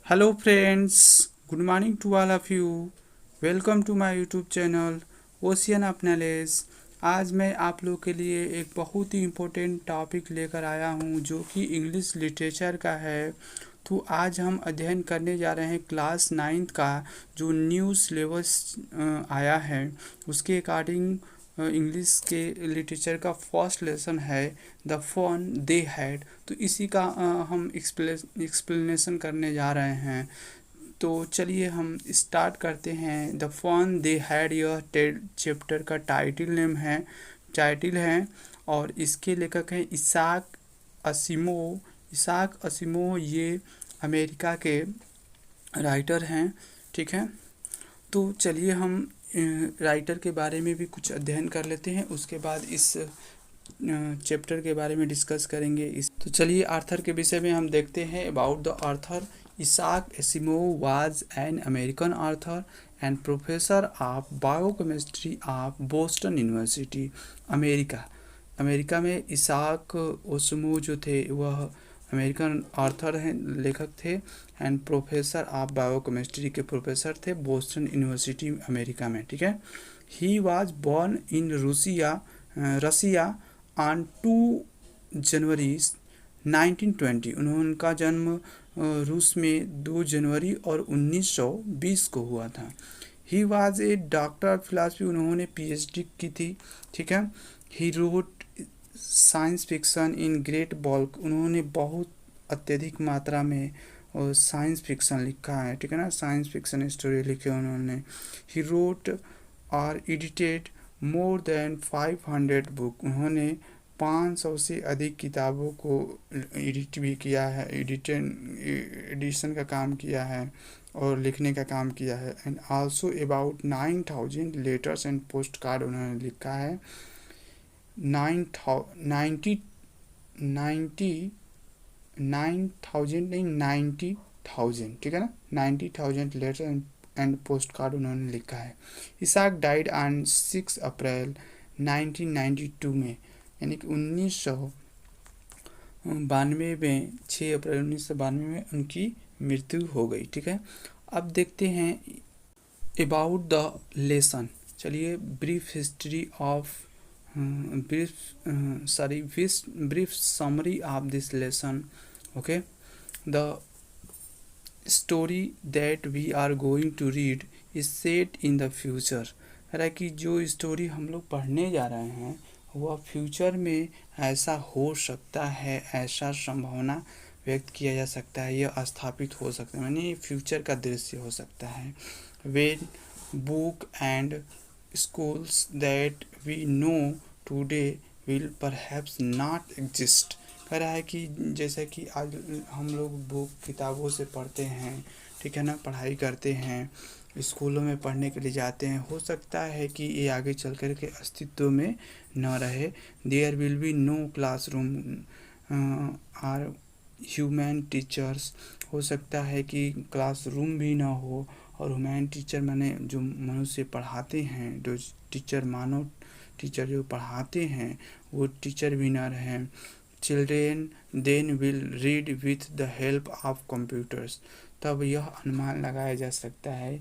Hello friends, good morning to all of you. Welcome to my YouTube channel ocean of knowledge. आज मैं आप लोग के लिए एक बहुत ही इम्पोर्टेंट टॉपिक लेकर आया हूँ जो कि इंग्लिश लिटरेचर का है। तो आज हम अध्ययन करने जा रहे हैं क्लास 9th का जो न्यू सिलेबस आया है उसके अकॉर्डिंग इंग्लिश के लिटरेचर का फर्स्ट लेसन है द फन दे हैड। तो इसी का हम एक्सप्लेनेशन करने जा रहे हैं। तो चलिए हम स्टार्ट करते हैं। द फन दे हैड यह चैप्टर का टाइटिल है और इसके लेखक हैं इसाक असिमो। ये अमेरिका के राइटर हैं, ठीक है। तो चलिए हम राइटर के बारे में भी कुछ अध्ययन कर लेते हैं, उसके बाद इस चैप्टर के बारे में डिस्कस करेंगे। तो चलिए आर्थर के विषय में हम देखते हैं। About the author, Isaac Asimov was an American author and professor of biochemistry of Boston University. America में इसाक एसिमोव जो थे वह अमेरिकन आर्थर हैं, लेखक थे, एंड प्रोफेसर ऑफ बायोकेमिस्ट्री के प्रोफेसर थे बोस्टन यूनिवर्सिटी अमेरिका में, ठीक है। He was born in Russia on 2 January 1920। उनका जन्म रूस में 2 जनवरी और 1920 को हुआ था। He was a doctor of philosophy, उन्होंने पीएचडी की थी, ठीक है। He wrote science fiction in great bulk, उन्होंने बहुत अत्यधिक मात्रा में साइंस फिक्शन लिखा है, ठीक है ना, साइंस फिक्शन स्टोरी लिखे उन्होंने। ही रोट और एडिटेड मोर देन 500 बुक, उन्होंने 500 से अधिक किताबों को एडिट भी किया है, एडिशन का काम किया है और लिखने का काम किया है। And also about 9000 letters and post card उन्होंने लिखा है। 90 नहीं 90,000, ठीक है ना, 90,000 लेटर एंड पोस्ट कार्ड उन्होंने लिखा है। इसाक डाइड ऑन 6 अप्रैल 1992 में, यानी कि 1992 में 6 अप्रैल 1992 में उनकी मृत्यु हो गई, ठीक है। अब देखते हैं अबाउट द लेसन। चलिए brief history of brief summary of this lesson. Okay, the story that we are going to read is set in the future। है कि जो स्टोरी हम लोग पढ़ने जा रहे हैं वह फ्यूचर में ऐसा हो सकता है, ऐसा संभावना व्यक्त किया जा सकता है, यह स्थापित हो सकता है, यानी फ्यूचर का दृश्य हो सकता है। when book and schools that we know today will perhaps not exist। कह रहा है कि जैसे कि आज हम लोग बुक किताबों से पढ़ते हैं, ठीक है ना, पढ़ाई करते हैं, स्कूलों में पढ़ने के लिए जाते हैं, हो सकता है कि ये आगे चल कर के अस्तित्व में न रहे। There will be no classroom or human teachers, हो सकता है कि क्लासरूम भी ना हो, और ह्यूमन टीचर माने जो मनुष्य पढ़ाते हैं, जो टीचर मानव टीचर जो पढ़ाते हैं वो टीचर भी ना रहें। Children then will read with the help of computers, तब यह अनुमान लगाया जा सकता है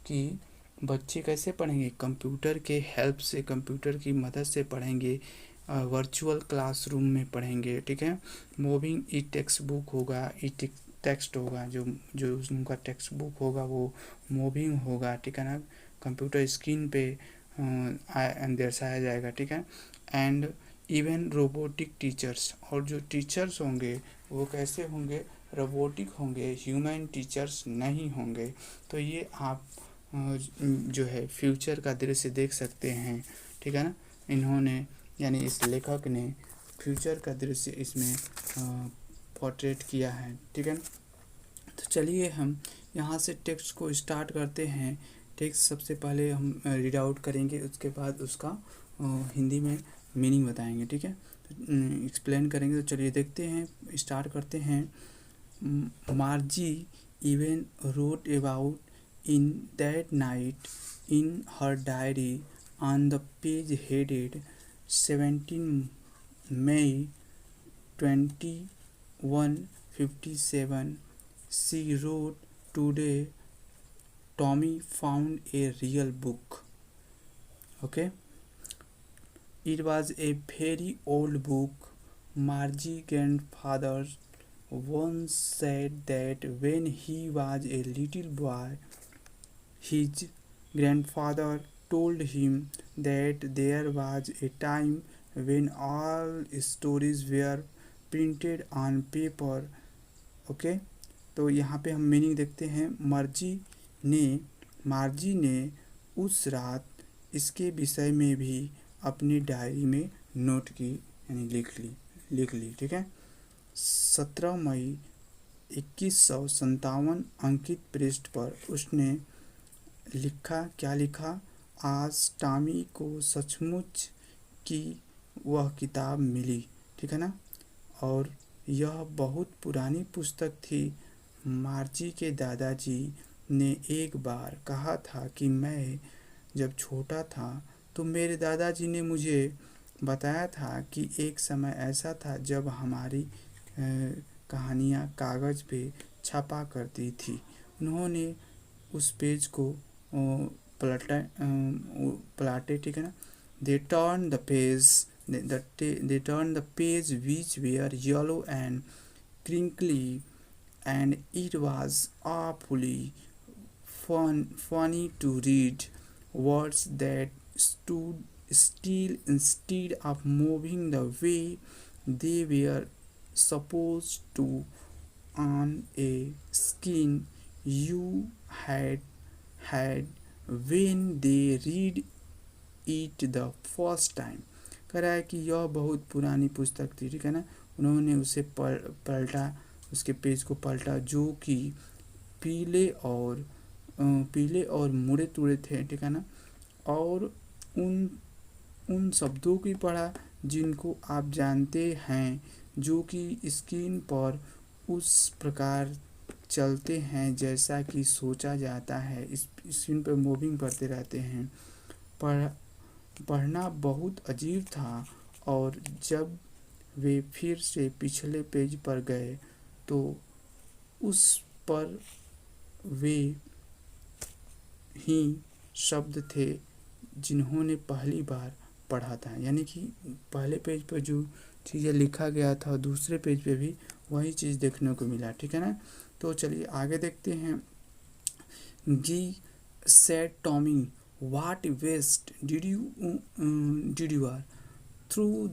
कि बच्चे कैसे पढ़ेंगे, कंप्यूटर के हेल्प से, कंप्यूटर की मदद से पढ़ेंगे, वर्चुअल क्लासरूम में पढ़ेंगे, ठीक है। मूविंग ई टेक्स्ट बुक होगा, ई टेक्स्ट होगा, जो जो उनका टेक्स्ट बुक होगा वो मूविंग होगा, ठीक है ना, कंप्यूटर स्क्रीन पे दर्शाया जाएगा, ठीक है। एंड इवन रोबोटिक टीचर्स, और जो टीचर्स होंगे वो कैसे होंगे, रोबोटिक होंगे, ह्यूमन टीचर्स नहीं होंगे। तो ये आप जो है फ्यूचर का दृश्य देख सकते हैं, ठीक है ना। इन्होंने यानी इस लेखक ने फ्यूचर का दृश्य इसमें पोर्ट्रेट किया है, ठीक है। तो चलिए हम यहाँ से टेक्स्ट को स्टार्ट करते हैं। टेक्स्ट सबसे पहले हम रीड आउट करेंगे, उसके बाद उसका हिंदी में मीनिंग बताएंगे, ठीक है, तो एक्सप्लेन करेंगे। तो चलिए देखते हैं, स्टार्ट करते हैं। मार्जी even wrote about in that night in her diary on the page headed 17 May 2157। She wrote today Tommy found a real book. Okay, it was a very old book. Margie's grandfather once said that when he was a little boy, his grandfather told him that there was a time when all stories were printed on paper. Okay, तो यहाँ पे हम meaning देखते हैं। मार्जी ने उस रात इसके विषय में भी अपनी डायरी में नोट की, यानी लिख ली। ठीक है। 17 मई 2157 अंकित पृष्ठ पर उसने क्या लिखा? आज टॉमी को सचमुच की वह किताब मिली। ठीक है ना। और यह बहुत पुरानी पुस्तक थी। मार्जी के दादाजी ने एक बार कहा था कि मैं जब छोटा था तो मेरे दादाजी ने मुझे बताया था कि एक समय ऐसा था जब हमारी कहानियाँ कागज़ पे छपा करती थी। उन्होंने उस पेज को पलटे। ठीक है ना। They turned the page. They turned the page, which were yellow and crinkly, and it was awfully funny to read words that stood still instead of moving the way they were supposed to on a screen. You had when they read it the first time. कह रहा है कि यह बहुत पुरानी पुस्तक थी। ठीक है ना। उन्होंने उसे पलटा, उसके पेज को पलटा जो कि पीले और मुड़े तुड़े थे। ठीक है ना। और उन शब्दों की पढ़ा जिनको आप जानते हैं, जो कि स्क्रीन पर उस प्रकार चलते हैं जैसा कि सोचा जाता है। इस स्क्रीन पर मूविंग करते रहते हैं। पढ़ना बहुत अजीब था, और जब वे फिर से पिछले पेज पर गए तो उस पर वे ही शब्द थे जिन्होंने पहली बार पढ़ा था। यानी कि पहले पेज पर जो चीज़ें लिखा गया था दूसरे पेज पे भी वही चीज़ देखने को मिला। ठीक है ना। तो चलिए आगे देखते हैं। जी said Tommy, what waste did you are through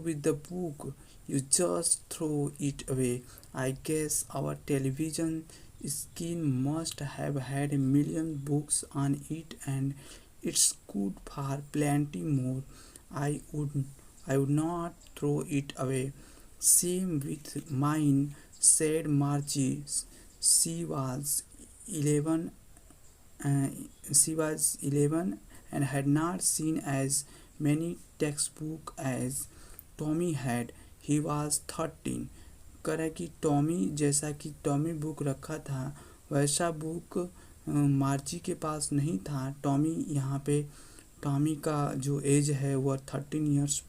with the book? You just throw it away. I guess our television screen must have had a million books on it, and it's good for plenty more. I would not throw it away. Same with mine, said Margie. She was 11 and had not seen as many textbooks as Tommy had. He was 13. करे कि Tommy, जैसा कि Tommy book रखा था वैसा book मार्जी के पास नहीं था। टॉमी का जो एज है वह 13 ईयर्स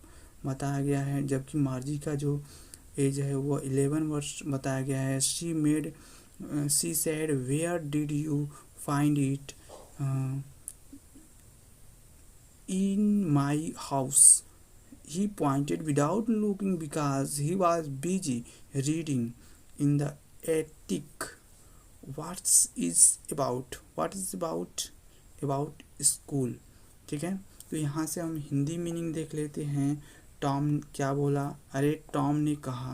बताया गया है, जबकि मार्जी का जो एज है वह 11 वर्ष बताया गया है। She said, where did you find it? In my house. He pointed without looking because he was busy reading in the attic. What is about school. ठीक है। तो यहाँ से हम हिंदी मीनिंग देख लेते हैं। टॉम क्या बोला? अरे टॉम ने कहा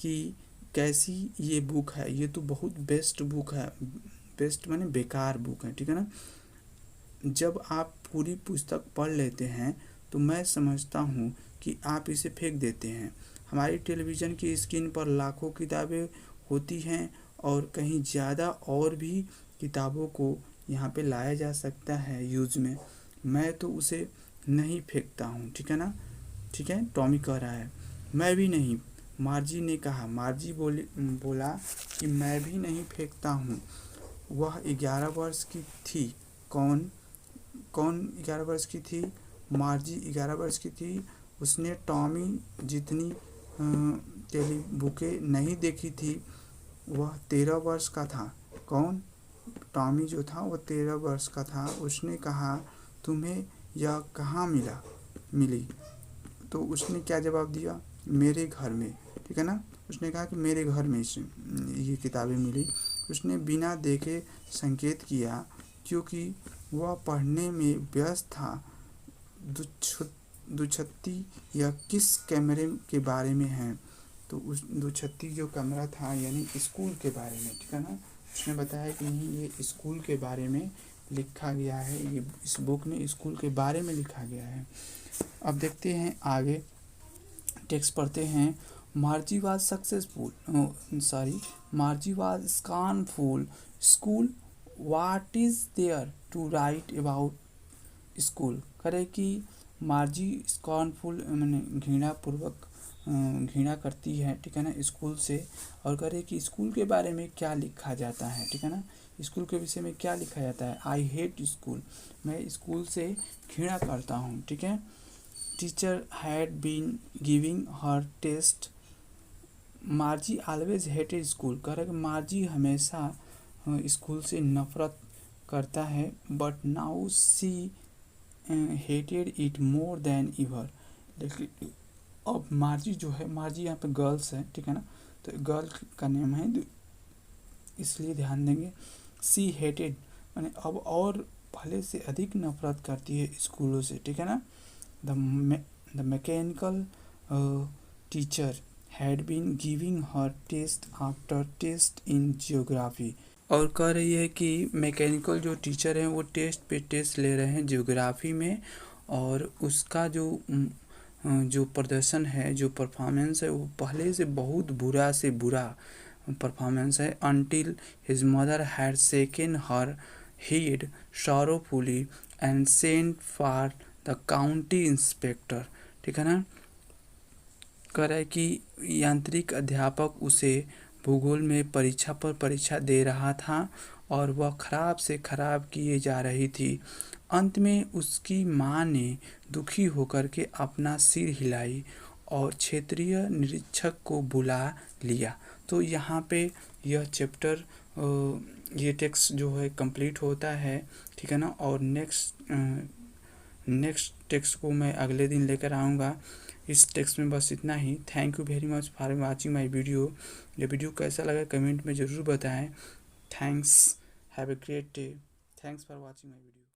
कि कैसी ये बुक है, ये तो बहुत बेस्ट बुक है। बेस्ट माने बेकार बुक है। ठीक है ना। जब आप पूरी पुस्तक पढ़ लेते हैं तो मैं समझता हूँ कि आप इसे फेंक देते हैं। हमारी टेलीविज़न की स्क्रीन पर लाखों किताबें होती हैं और कहीं ज़्यादा और भी किताबों को यहाँ पे लाया जा सकता है यूज़ में। मैं तो उसे नहीं फेंकता हूँ। ठीक है ना। ठीक है। टॉमी कह रहा है मैं भी नहीं। मार्जी ने कहा। मार्जी बोला कि मैं भी नहीं फेंकता हूँ। वह 11 वर्ष की थी। कौन 11 वर्ष की थी? मार्जी 11 वर्ष की थी। उसने टॉमी जितनी टेली बुकें नहीं देखी थी। वह 13 वर्ष का था। कौन? टॉमी जो था वो 13 वर्ष का था। उसने कहा तुम्हें यह कहाँ मिली? तो उसने क्या जवाब दिया? मेरे घर में। ठीक है ना, उसने कहा कि मेरे घर में ये किताबें मिली। उसने बिना देखे संकेत किया क्योंकि वह पढ़ने में व्यस्त था। दुछत्ती यह किस कैमरे के बारे में है? तो उस दुछत्ती जो कमरा था यानी स्कूल के बारे में। ठीक है ना, उसने बताया कि नहीं ये स्कूल के बारे में लिखा गया है, ये इस बुक में स्कूल के बारे में लिखा गया है। अब देखते हैं आगे, टेक्स्ट पढ़ते हैं। Margie was successful Margie was scornful school, what is there to write about school. करे कि मार्जी स्कॉर्नफुल मैंने घृणा करती है, ठीक है ना, स्कूल से। और करे कि स्कूल के बारे में क्या लिखा जाता है, ठीक है ना, स्कूल के विषय में क्या लिखा जाता है। आई हेट स्कूल, मैं स्कूल से घृणा करता हूँ। ठीक है। Teacher had been giving her test, Margie always hated school. कह रहा कि मार्जी हमेशा स्कूल से नफरत करता है। But now see hated it more than ever. लेकिन अब मार्जी जो है, मार्जी यहाँ पे गर्ल्स है, ठीक है ना, तो गर्ल का नेम है इसलिए ध्यान देंगे। सी हेटेड मैंने अब और पहले से अधिक नफरत करती है स्कूलों से। ठीक है ना। The mechanical teacher had been giving her test after test in geography. और कह रही है कि मैकेनिकल जो टीचर हैं वो टेस्ट पे टेस्ट ले रहे हैं जियोग्राफी में, और उसका जो प्रदर्शन है, जो परफॉर्मेंस है, वो पहले से बहुत बुरा से बुरा परफॉर्मेंस है। Until his mother had shaken her head sorrowfully and sent for the county inspector. ठीक है ना। कह रहा है कि यांत्रिक अध्यापक उसे भूगोल में परीक्षा पर परीक्षा दे रहा था और वह खराब से खराब किए जा रही थी। अंत में उसकी माँ ने दुखी होकर के अपना सिर हिलाई और क्षेत्रीय निरीक्षक को बुला लिया। तो यहाँ पे यह चैप्टर ये टेक्स्ट जो है कंप्लीट होता है। ठीक है ना। और नेक्स्ट टेक्स्ट को मैं अगले दिन लेकर आऊँगा। इस टेक्स्ट में बस इतना ही। Thank you very much for watching my video. ये वीडियो कैसा लगा कमेंट में ज़रूर बताएं। Thanks, have a great day. Thanks for watching my video.